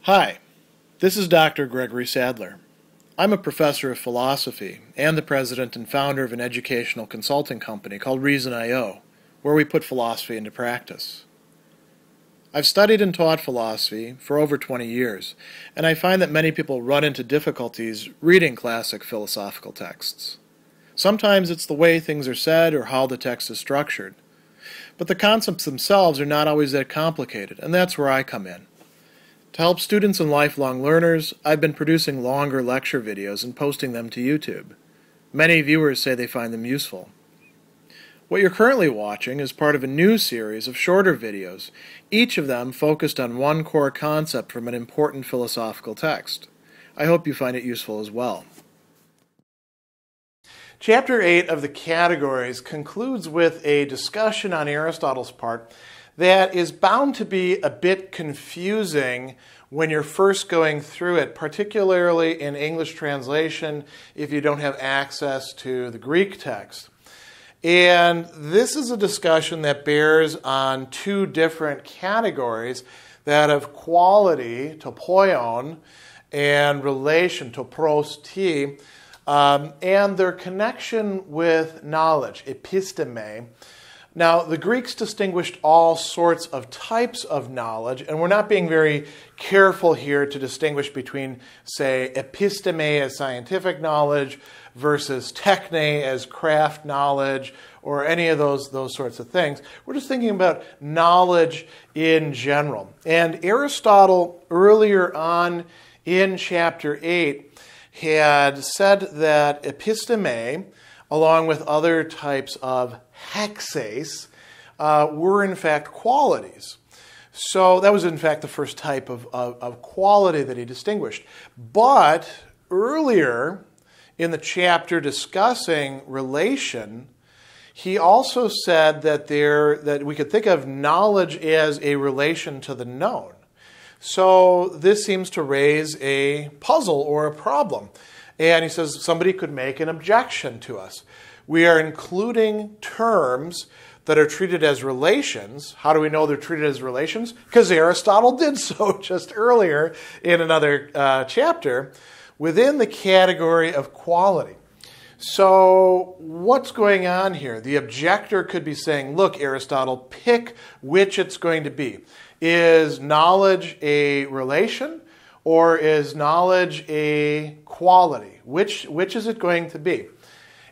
Hi, this is Dr. Gregory Sadler. I'm a professor of philosophy and the president and founder of an educational consulting company called Reason.io, where we put philosophy into practice. I've studied and taught philosophy for over 20 years, and I find that many people run into difficulties reading classic philosophical texts. Sometimes it's the way things are said or how the text is structured. But the concepts themselves are not always that complicated, and that's where I come in. To help students and lifelong learners, I've been producing longer lecture videos and posting them to YouTube. Many viewers say they find them useful. What you're currently watching is part of a new series of shorter videos, each of them focused on one core concept from an important philosophical text. I hope you find it useful as well. Chapter 8 of the Categories concludes with a discussion on Aristotle's part that is bound to be a bit confusing when you're first going through it, particularly in English translation if you don't have access to the Greek text. And this is a discussion that bears on two different categories, that of quality, topoion, and relation, topros ti, and their connection with knowledge, episteme. Now, the Greeks distinguished all sorts of types of knowledge, and we're not being very careful here to distinguish between, say, episteme as scientific knowledge versus techne as craft knowledge, or any of those sorts of things. We're just thinking about knowledge in general. And Aristotle, earlier on in chapter 8, had said that episteme, along with other types of hexes, were in fact qualities. So that was in fact the first type of quality that he distinguished. But earlier in the chapter discussing relation, he also said that we could think of knowledge as a relation to the known. So this seems to raise a puzzle or a problem. And he says somebody could make an objection to us. We are including terms that are treated as relations. How do we know they're treated as relations? Because Aristotle did so just earlier in another chapter within the category of quality. So what's going on here? The objector could be saying, look, Aristotle, pick which it's going to be. Is knowledge a relation or is knowledge a quality? Which is it going to be?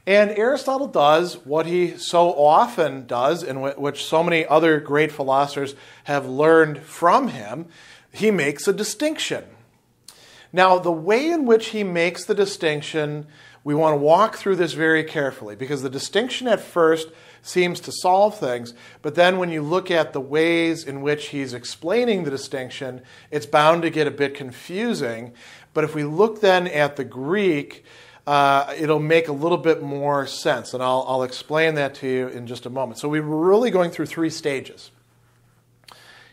And Aristotle does what he so often does, and which so many other great philosophers have learned from him. He makes a distinction. Now, the way in which he makes the distinction, we want to walk through this very carefully, because the distinction at first seems to solve things, but then when you look at the ways in which he's explaining the distinction, it's bound to get a bit confusing. But if we look then at the Greek, it'll make a little bit more sense, and I'll explain that to you in just a moment. So we were really going through three stages.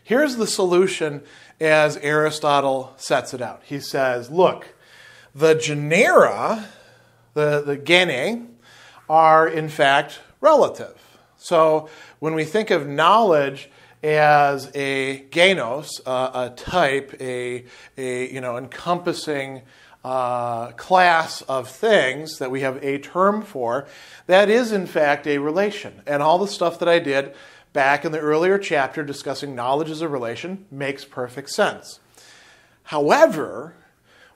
Here's the solution as Aristotle sets it out. He says, look, the genera, the gene, are in fact relative. So when we think of knowledge as a genos, a type, a encompassing class of things that we have a term for, that is in fact a relation. And all the stuff that I did back in the earlier chapter discussing knowledge as a relation makes perfect sense. However,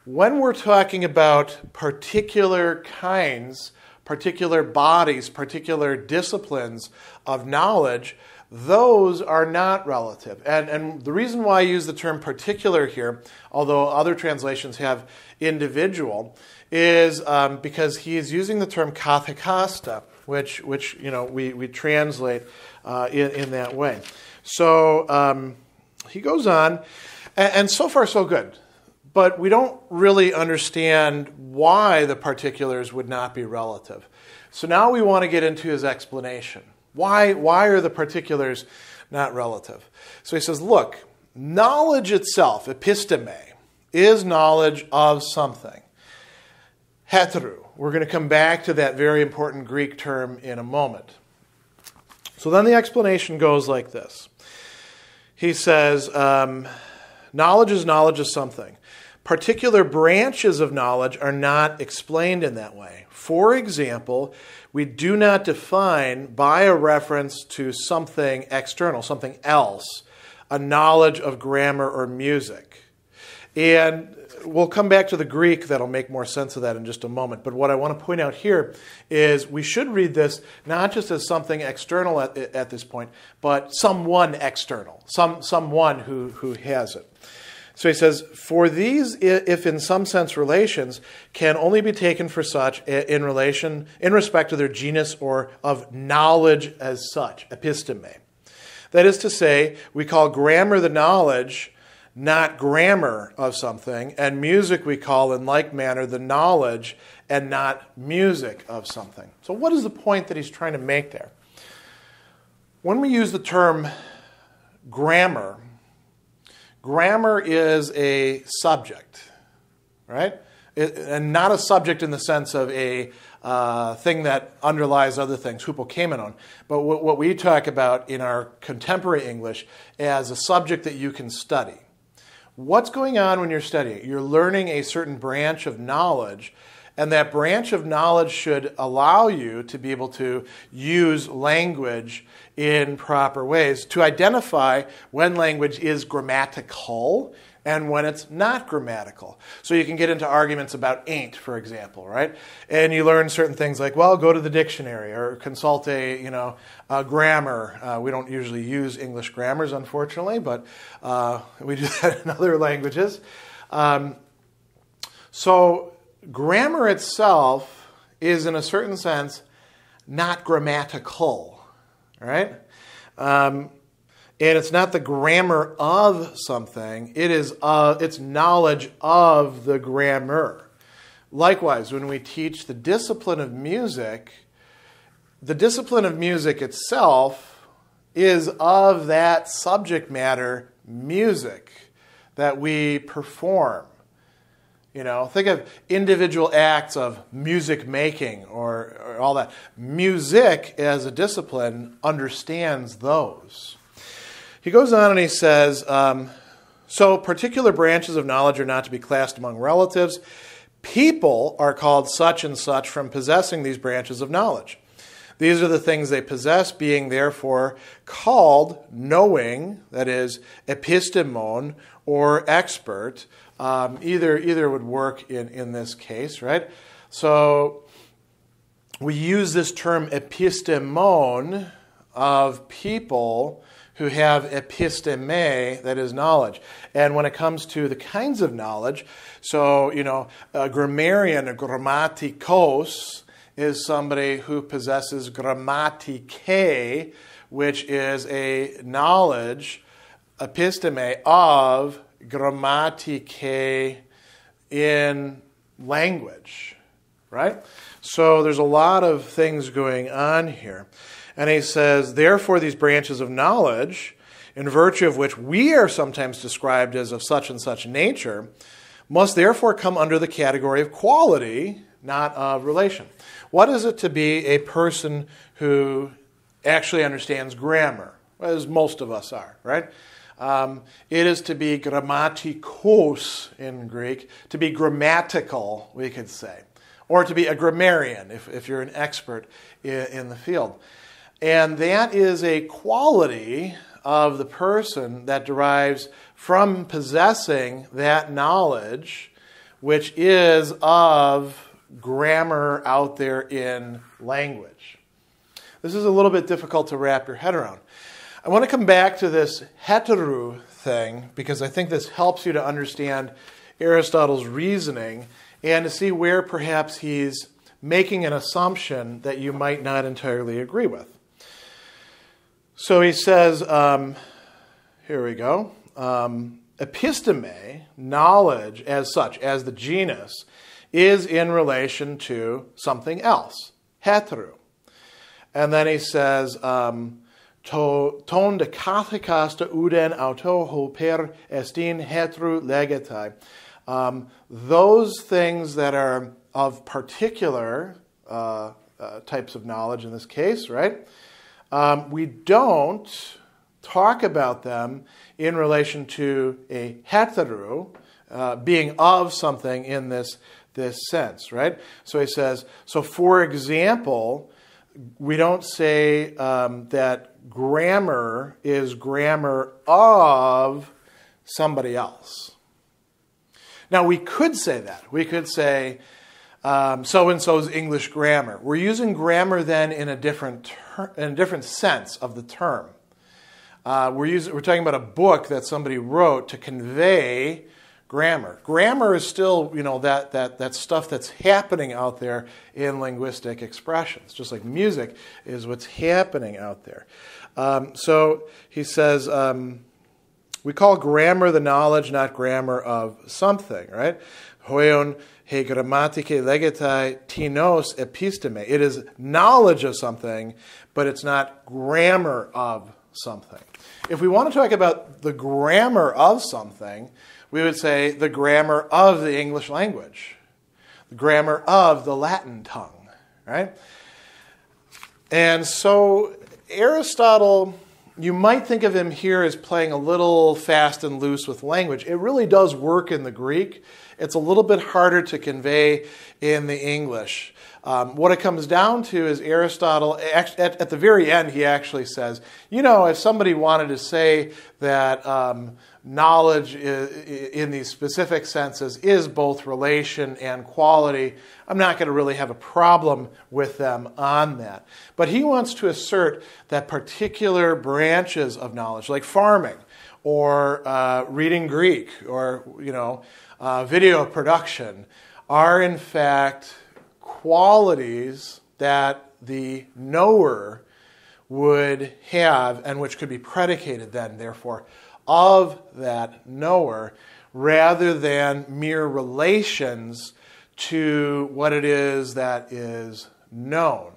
when we're talking about particular kinds, particular bodies, particular disciplines of knowledge, those are not relative. And the reason why I use the term particular here, although other translations have individual, is because he is using the term kathekasta, which we translate in that way. So he goes on, and so far so good. But we don't really understand why the particulars would not be relative. So now we want to get into his explanation. Why are the particulars not relative? So he says, look, knowledge itself, episteme, is knowledge of something. Heteru. We're going to come back to that very important Greek term in a moment. So then the explanation goes like this. He says, Knowledge is knowledge of something. Particular branches of knowledge are not explained in that way. For example, we do not define by a reference to something external, something else, a knowledge of grammar or music. And we'll come back to the Greek. That'll make more sense of that in just a moment. But what I want to point out here is we should read this not just as something external at this point, but someone external, someone who has it. So he says, for these, if in some sense relations, can only be taken for such in respect to their genus or of knowledge as such, episteme. That is to say, we call grammar the knowledge, not grammar of something, and music we call in like manner the knowledge and not music of something. So what is the point that he's trying to make there? When we use the term grammar, grammar is a subject, right? And not a subject in the sense of a thing that underlies other things, hupokemenon, but what we talk about in our contemporary English as a subject that you can study. What's going on when you're studying? You're learning a certain branch of knowledge, and that branch of knowledge should allow you to be able to use language in proper ways to identify when language is grammatical and when it's not grammatical. So you can get into arguments about ain't, for example, right? And you learn certain things like, well, go to the dictionary or consult a grammar. We don't usually use English grammars, unfortunately, but we do that in other languages. So grammar itself is, in a certain sense, not grammatical, right? And it's not the grammar of something. It is it's knowledge of the grammar. Likewise, when we teach the discipline of music itself is of that subject matter, music, that we perform. Think of individual acts of music making or all that. Music as a discipline understands those. He goes on and he says, so particular branches of knowledge are not to be classed among relatives. People are called such and such from possessing these branches of knowledge. These are the things they possess, being therefore called knowing, that is, epistemon, or expert. Either would work in this case, right? So we use this term epistemon of people who have episteme, that is knowledge. And when it comes to the kinds of knowledge, so, a grammarian, a grammatikos, is somebody who possesses grammatike, which is a knowledge, episteme, of grammatike in language, right? So there's a lot of things going on here. And he says, therefore, these branches of knowledge, in virtue of which we are sometimes described as of such and such nature, must therefore come under the category of quality, not of relation. What is it to be a person who actually understands grammar, as most of us are, right? It is to be grammatikos in Greek, to be grammatical, we could say, or to be a grammarian if you're an expert in the field. And that is a quality of the person that derives from possessing that knowledge, which is of grammar out there in language. This is a little bit difficult to wrap your head around. I want to come back to this heteru thing because I think this helps you to understand Aristotle's reasoning and to see where perhaps he's making an assumption that you might not entirely agree with. So he says, here we go, episteme, knowledge as such, as the genus, is in relation to something else, heteru. And then he says, ton de kathikasta uden auto ho per estin heteru legetai. Those things that are of particular types of knowledge in this case, right? We don't talk about them in relation to a heteru, being of something in this sense, right? So he says, so for example, we don't say that grammar is grammar of somebody else. Now, we could say that. We could say, so-and-so's English grammar. We're using grammar then in a different sense of the term. We're talking about a book that somebody wrote to convey grammar. Grammar is still, that stuff that's happening out there in linguistic expressions, just like music is what's happening out there. So he says, we call grammar the knowledge, not grammar of something, right? Hoion he grammatike legetai tinos episteme. It is knowledge of something, but it's not grammar of something. If we want to talk about the grammar of something, we would say the grammar of the English language, the grammar of the Latin tongue, right? And so Aristotle, you might think of him here as playing a little fast and loose with language. It really does work in the Greek. It's a little bit harder to convey in the English. What it comes down to is Aristotle, at the very end, he actually says, if somebody wanted to say that knowledge in these specific senses is both relation and quality, I'm not going to really have a problem with them on that. But he wants to assert that particular branches of knowledge, like farming or reading Greek or, video production, are in fact qualities that the knower would have and which could be predicated then, therefore, of that knower, rather than mere relations to what it is that is known.